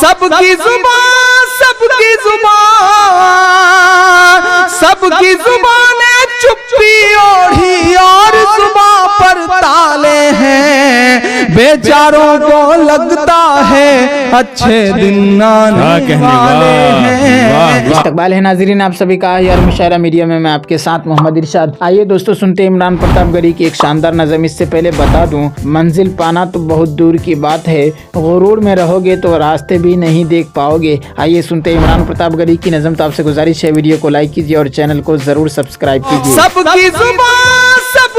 سب کی زبان سب کی زبان چپی اوڑھی اور زبان پر تالے ہیں بیچاروں کو لگتا ہے اچھے دن آنے والے ہیں۔ استقبال ہے ناظرین آپ سبھی کا یار مشاعرہ میڈیا میں آپ کے ساتھ محمد ارشاد۔ آئیے دوستو سنتے عمران پرتاپ گڑھی کی ایک شاندار نظم۔ اس سے پہلے بتا دوں منزل پانا تو بہت دور کی بات ہے، غرور میں رہو گے تو راستے بھی نہیں دیکھ پاؤ گے۔ آئیے سنتے عمران پرتاپ گڑھی کی نظم۔ تو آپ سے گزارش ہے ویڈیو کو لائک کیجیے اور چینل کو ضرور سبسکرائب کیجیے۔ سب کی زبان سب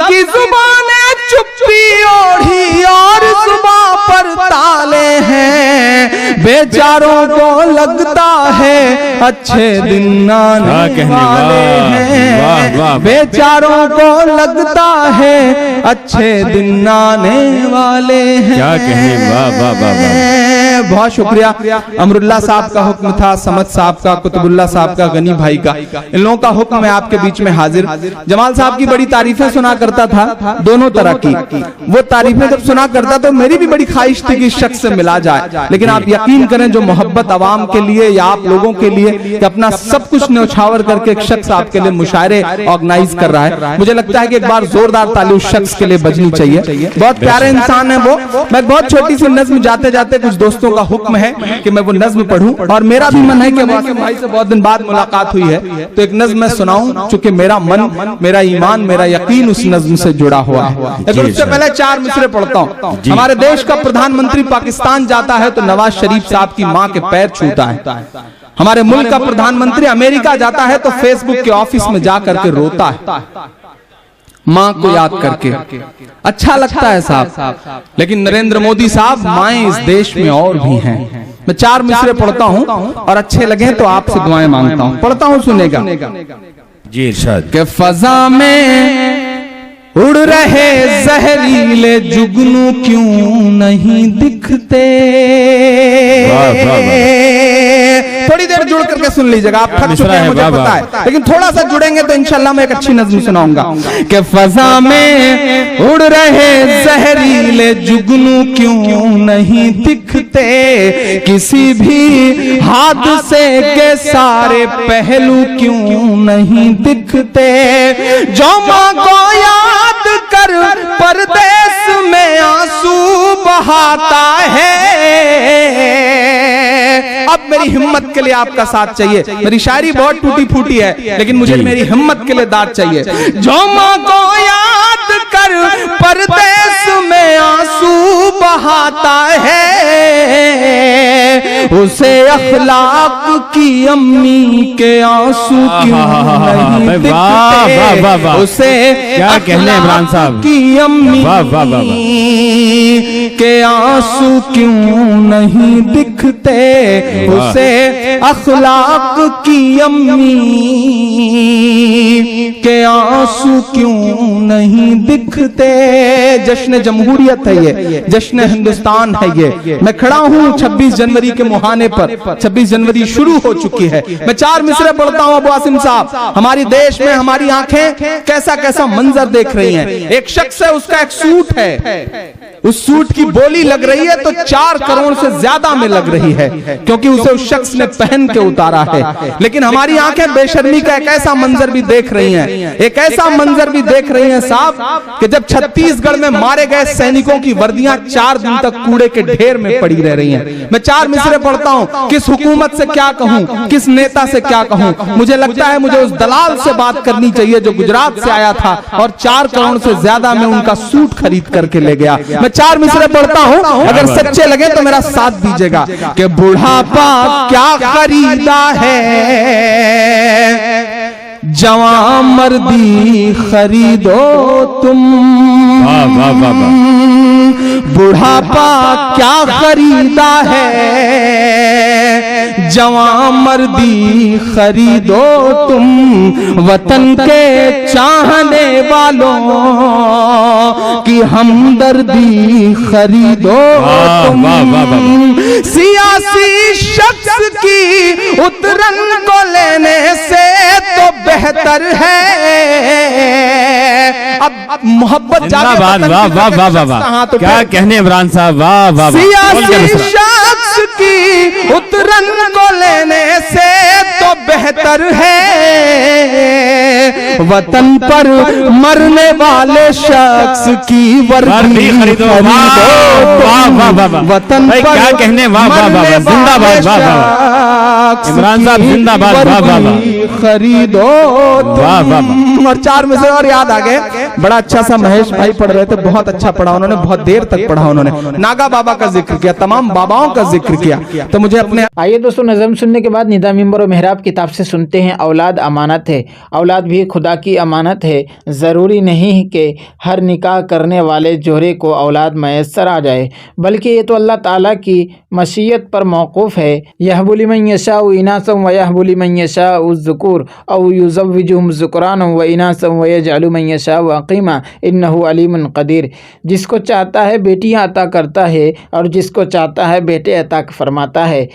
کی زبان چپی اوڑھی اور زبان پر تالے ہیں بیچاروں کو لگتا ہے اچھے دن آنے والے ہیں، بیچاروں کو لگتا ہے اچھے دن آنے والے ہیں۔ کیا کہنے، واہ واہ واہ۔ بہت شکریہ۔ امراللہ صاحب کا حکم تھا، سمد صاحب کا، قطب اللہ صاحب کا، غنی بھائی کا، ان لوگوں کا حکم ہے آپ کے بیچ میں حاضر۔ جمال صاحب کی بڑی تعریفیں سنا کرتا تھا، دونوں طرح کی۔ وہ تعریفیں جب سنا کرتا تو میری بھی بڑی خواہش تھی کہ اس شخص سے ملا جائے، لیکن آپ یقین کریں جو محبت عوام کے لیے یا آپ لوگوں کے لیے کہ اپنا سب کچھ نیوچھاور کر کے ایک شخص آپ کے لیے مشاعرے آرگنائز کر رہا ہے، مجھے لگتا ہے کہ ایک بار زوردار تالی اس شخص کے لیے بجنی چاہیے۔ بہت پیارے انسان ہے وہ۔ میں بہت چھوٹی سی نظم جاتے جاتے کچھ دوستوں کا حکم ہے کہ میں وہ نظم پڑھوں، اور میرا بھی من ہے کہ واسم بھائی سے بہت دن بعد ملاقات ہوئی ہے تو ایک نظم میں سناؤں، چونکہ میرا من، میرا ایمان، میرا یقین اس نظم سے جڑا ہوا ہے۔ لیکن اس سے پہلے 4 مصرے پڑھتا ہوں۔ ہمارے دیش کا پردھان منتری پاکستان جاتا ہے تو نواز شریف صاحب کی ماں کے پیر چھوتا ہے۔ ہمارے ملک کا پردھان منتری امریکہ جاتا ہے تو فیس بک کے آفس میں جا کر کے روتا ہے، ماں کو یاد کر کے۔ اچھا لگتا ہے صاحب، لیکن نریندر مودی صاحب مائیں اس دیش میں اور بھی ہیں۔ میں 4 مصرے پڑھتا ہوں اور اچھے لگیں تو آپ سے دعائیں مانگتا ہوں، پڑھتا ہوں، سنے گا۔ جی ارشاد۔ کہ فضا میں اڑ رہے زہریلے جگنو کیوں نہیں دکھتے۔ تھوڑی دیر جڑ کر کے سن لیجئے گا، آپ تھک چکے ہیں مجھے پتا ہے، لیکن تھوڑا سا جڑیں گے تو انشاءاللہ میں ایک اچھی نظم سناؤں گا۔ کہ فضا میں اڑ رہے زہریلے جگنو کیوں نہیں دکھتے، کسی بھی حادثے کے سارے پہلو کیوں نہیں دکھتے، جو ماں کو یاد کر پردیس میں آنسو بہاتا ہے۔ اب میری ہمت کے لیے آپ کا ساتھ چاہیے، میری شاعری بہت ٹوٹی پھوٹی ہے لیکن مجھے میری ہمت کے لیے داد چاہیے۔ جو ماں کو یاد کر پردیس میں آنسو بہاتا ہے، اسے اخلاق کی امی کے آنسو کیوں نہیں دکھتے، اسے اخلاق کی امی کے آنسو کیوں نہیں دکھتے، اسے اخلاق کی امی کے آنسو کیوں نہیں دکھتے۔ جشن جمہوریت ہے یہ، جشن ہندوستان ہے یہ۔ میں کھڑا ہوں 26 جنوری کے مہانے پر، 26 جنوری شروع ہو چکی ہے۔ میں 4 مصرے پڑھتا ہوں ابو عاصم صاحب۔ ہماری دیش میں ہماری آنکھیں کیسا کیسا منظر دیکھ رہی ہیں۔ ایک شخص ہے، اس کا ایک سوٹ ہے، اس سوٹ کی بولی لگ رہی ہے تو 4 کروڑ سے زیادہ میں لگ رہی ہے، کیونکہ اسے اس شخص نے پہن کے اتارا ہے۔ لیکن ہماری آنکھیں بے شرمی کا ایک ایسا منظر بھی دیکھ رہی ہیں، ایک ایسا منظر بھی دیکھ رہی ہیں صاحب کہ جب چھتیس گڑھ میں مارے گئے سینکوں کی وردیاں 4 دن تک کوڑے کے ڈھیر میں پڑی رہ رہی ہیں۔ میں 4 مصرے پڑھتا ہوں، کس حکومت سے کیا کہوں، کس نیتا سے کیا کہوں۔ مجھے لگتا ہے مجھے اس دلال سے بات کرنی چاہیے جو گجرات سے آیا تھا اور 4 کروڑ سے زیادہ میں ان کا سوٹ خرید کر کے لے گیا۔ میں 4 مصرے پڑھتا ہوں، اگر سچے لگے تو میرا ساتھ دیجئے گا۔ کہ بڑھاپا کیا خریدا ہے، جوان مردی خریدو تم۔ بڑھاپا کیا خریدا ہے، जवां मर्दी खरीदो तुम वतन के चाहने वालों की हमदर्दी खरीदो तुम। सियासी शख्स की उतरन को लेने से तो बेहतर है। अब मोहब्बत क्या कहने इमरान साहब, वाह वाह। सियासी शख्स की उतरन को लेने से तो बेहतर है वतन पर मरने वाले शख्स की वर्दी खरीदो। वतन पर क्या कहने, वाह वाह वाह, जिंदाबाद, वाह वाह इमरान साहब, जिंदाबाद, वाह वाह वाह, खरीदो वाह वाह। और 4 में से और याद आ गए, बड़ा अच्छा सा महेश भाई पढ़ रहे थे, बहुत अच्छा पढ़ा उन्होंने, बहुत देर तक पढ़ा उन्होंने। नागा बाबा का जिक्र किया, तमाम बाबाओं का जिक्र किया, तो मुझे अपने। आइए दोस्तों, नज़म सुनने के बाद निदा मिंबर और मेहराब किताब से सुनते हैं, औलाद अमानत है, औलाद भी खुदा की अमानत है। ज़रूरी नहीं कि हर निकाह करने वाले जोड़े को औलाद मैसर आ जाए, बल्कि ये तो अल्लाह ताला की मशीयत पर मौकूफ़ है। यहबु लिमन यशाउ इनासन व यहबु लिमन यशाउ ज़ुकूर औ युज़व्विजुहुम ज़ुकरानन व इनासन व यजअलु मन यशाउ अक़ीमा इन्नहु अलीमुन क़दीर। जिसको चाहता है बेटियां अता करता है और जिसको चाहता है बेटे अता फरमाता है,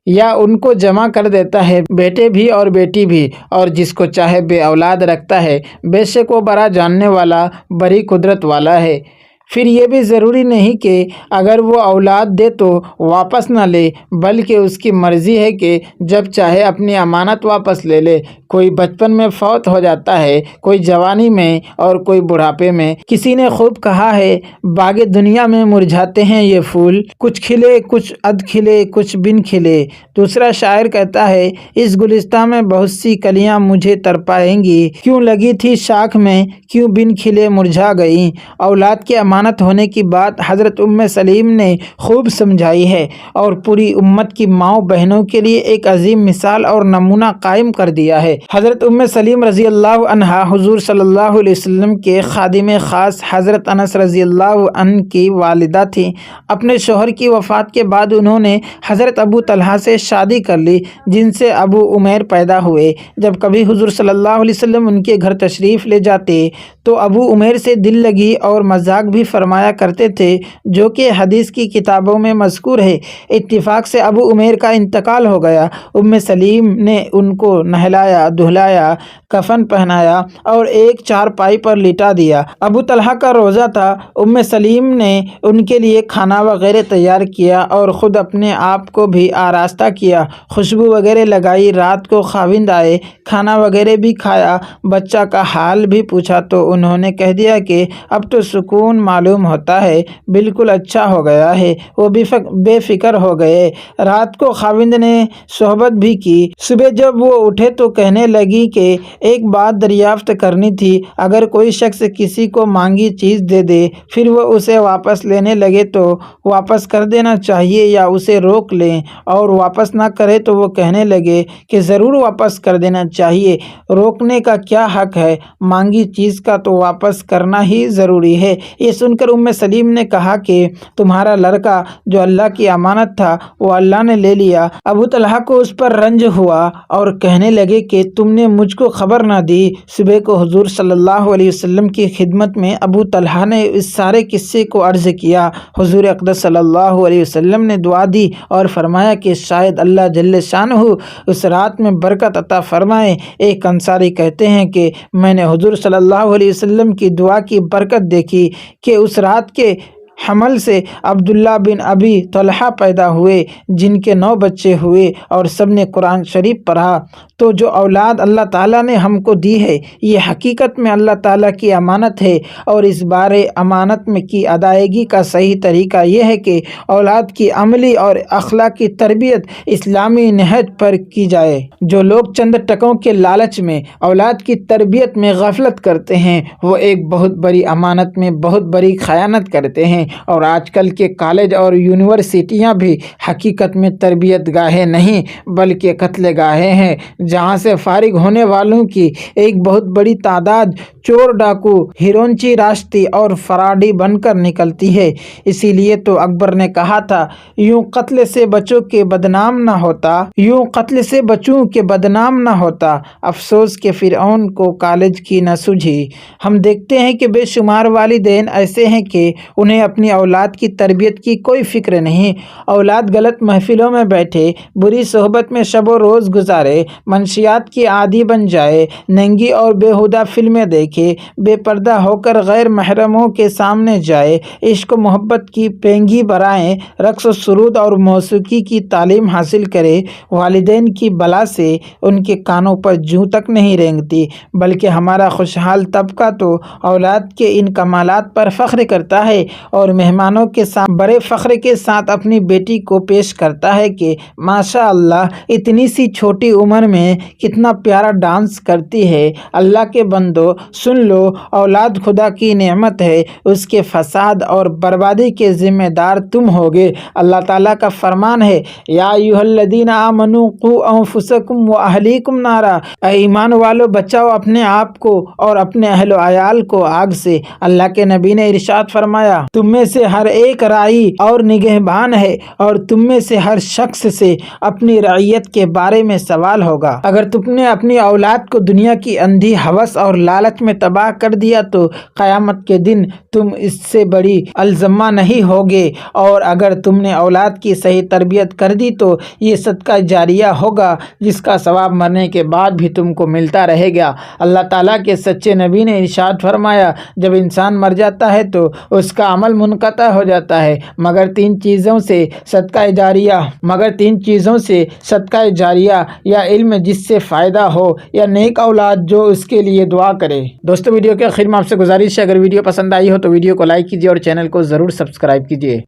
या उनको जमा कर देता है, बेटे भी और बेटी भी, और जिसको चाहे बे औलाद रखता है। बेशक वो बड़ा जानने वाला, बड़ी कुदरत वाला है। फिर ये भी ज़रूरी नहीं कि अगर वो औलाद दे तो वापस ना ले, बल्कि उसकी मर्ज़ी है कि जब चाहे अपनी अमानत वापस ले ले। कोई बचपन में फौत हो जाता है, कोई जवानी में और कोई बुढ़ापे में। किसी ने खूब कहा है, बागे दुनिया में मुरझाते हैं ये फूल, कुछ खिले कुछ अध खिले कुछ बिन खिले। दूसरा शायर कहता है, इस गुलिस्तान में बहुत सी कलियां मुझे तरपाएंगी, क्यों लगी थी शाख में क्यों बिन खिले मुरझा गई। औलाद की अमानत होने की बात हज़रत उम्मे सलीम ने खूब समझाई है और पूरी उम्मत की माओ बहनों के लिए एक अजीम मिसाल और नमूना कायम कर दिया है। हज़रत उम्मे सलीम रज़ी अल्लाह अन्हा हुज़ूर सल्लल्लाहु अलैहि वसल्लम के खादिम ख़ास हज़रत अनस रज़ी अल्लाह अन्हु की वालिदा थी। अपने शोहर की वफ़ात के बाद उन्होंने हज़रत अबू तलहा से शादी कर ली, जिनसे अबू उमैर पैदा हुए। जब कभी हुज़ूर सल्लल्लाहु अलैहि वसल्लम उनके घर तशरीफ़ ले जाते तो अबू उमैर से दिल लगी और मजाक भी फरमाया करते थे, जो कि हदीस की किताबों में मज़कूर है। इत्तिफाक से अबू उमैर का इंतकाल हो गया। उम्मे सलीम ने उनको नहलाया, दुहलाया, कफन पहनाया और एक चारपाई पर लिटा दिया। अबू तलहा का रोज़ा था। उम्मे सलीम ने उनके लिए खाना वगैरह तैयार किया और ख़ुद अपने आप को भी आरास्ता किया, खुशबू वगैरह लगाई। रात को खाविंद आए, खाना वगैरह भी खाया, बच्चा का हाल भी पूछा तो उन्होंने कह दिया कि अब तो सुकून मालूम होता है, बिल्कुल अच्छा हो गया है। वो भी बेफिक्र हो गए। रात को खाविंद ने सोहबत भी की। सुबह जब वो उठे तो कहने लगी कि एक बात दरियाफ्त करनी थी, अगर कोई शख्स किसी को मांगी चीज़ दे दे फिर वो उसे वापस लेने लगे तो वापस कर देना चाहिए या उसे रोक लें, और वापस ना करे तो वो कहने लगे कि ज़रूर वापस कर देना चाहिए। रोकने का क्या हक है, मांगी चीज़ का तो वापस करना ही ज़रूरी है। ये सुनकर उम्मे सलीम ने कहा कि तुम्हारा लड़का जो अल्लाह की अमानत था वो अल्लाह ने ले लिया। अबू तलहा को उस पर रंज हुआ और कहने लगे कि तुमने मुझको खबर ना दी। सुबह को हुजूर सल्लल्लाहु अलैहि वसल्लम की खिदमत में अबू तलहा ने इस सारे किस्से को अर्ज़ किया। हुजूर अक़दस सल्लल्लाहु अलैहि वसल्लम ने दुआ दी और फरमाया कि शायद अल्लाह जल्ले शानहू उस रात में बरकत अता फरमाए। एक अंसारी कहते हैं कि मैंने हुजूर सल्लल्लाहु अलैहि वसल्लम की दुआ की बरकत देखी कि उस रात के हमल से अब्दुल्ला बिन अबी तलहा पैदा हुए, जिनके 9 बच्चे हुए और सब ने कुरान शरीफ पढ़ा। तो जो औलाद अल्लाह ताला ने हमको दी है ये हकीकत में अल्लाह ताला की अमानत है, और इस बारे अमानत में की अदायगी का सही तरीका यह है कि औलाद की अमली और अखलाकी तरबियत इस्लामी नहज पर की जाए। जो लोग चंद टकों के लालच में औलाद की तरबियत में गफलत करते हैं वो एक बहुत बड़ी अमानत में बहुत बड़ी खयानत करते हैं। और आजकल के कॉलेज और यूनिवर्सिटियां भी हकीकत में तरबियत गाहें नहीं बल्कि कत्ल गाहें हैं, जहां से फारिग होने वालों की एक बहुत बड़ी तादाद चोर डाकू हिरोंची राश्ती और फराडी बनकर निकलती है। इसीलिए तो अकबर ने कहा था, यूं कत्ल से बच्चों के बदनाम न होता, यूं कत्ल से बच्चों के बदनाम न होता। अफसोस के फिरौन को कॉलेज की न सूझी। हम देखते हैं कि बेशुमार वालिदैन ऐसे हैं कि उन्हें अपनी औलाद की तरबियत की कोई फिक्र नहीं। औलाद गलत महफिलों में बैठे, बुरी सोहबत में शबो रोज़ गुजारे, मंशियात की आदी बन जाए, नंगी और बेहुदा फिल्में देखे, बेपर्दा होकर गैर महरमों के सामने जाए, इश्क मोहब्बत की पेंगी बराएं, रक्स सुरूद और मौसीकी की तालीम हासिल करे। वालिदैन की बला से उनके कानों पर जूं तक नहीं रेंगती, बल्कि हमारा खुशहाल तबका तो औलाद के इन कमालात पर फ़ख्र करता है और मेहमानों के साथ बड़े फ़ख्र के साथ अपनी बेटी को पेश करता है कि माशा अल्लाह, इतनी सी छोटी उम्र में कितना प्यारा डांस करती है। अल्लाह के बंदो सुन लो, औलाद खुदा की नेमत है, उसके फसाद और बर्बादी के ज़िम्मेदार तुम होगे। अल्लाह ताला का फरमान है, या अय्युहल्लज़ीना आमनू क़ू अंफुसकुम व अहलीकुम नारा, ईमान वालों बचाओ अपने आप को और अपने अहल व अयाल को आग से। अल्लाह के नबी ने इरशाद फरमाया, तुम में से हर एक राई और निगहबान है और तुम में से हर शख्स से अपनी रइयत के बारे में सवाल होगा। अगर तुमने अपनी औलाद को दुनिया की अंधी हवस और लालच में तबाह कर दिया तो क़यामत के दिन तुम इससे बड़ी अल्ज़म्मा नहीं होगे, और अगर तुमने औलाद की सही तरबियत कर दी तो ये सदका जारिया होगा जिसका सवाब मरने के बाद भी तुमको मिलता रहेगा। अल्लाह ताला के सच्चे नबी ने इरशाद फरमाया, जब इंसान मर जाता है तो उसका अमल मुनक़ता हो जाता है मगर तीन चीज़ों से सदका जारिया या इल्म जिससे फ़ायदा हो या नेक औलाद जो उसके लिए दुआ करे। दोस्तों, वीडियो के आखिर में आपसे गुजारिश है, अगर वीडियो पसंद आई हो तो वीडियो को लाइक कीजिए और चैनल को ज़रूर सब्सक्राइब कीजिए।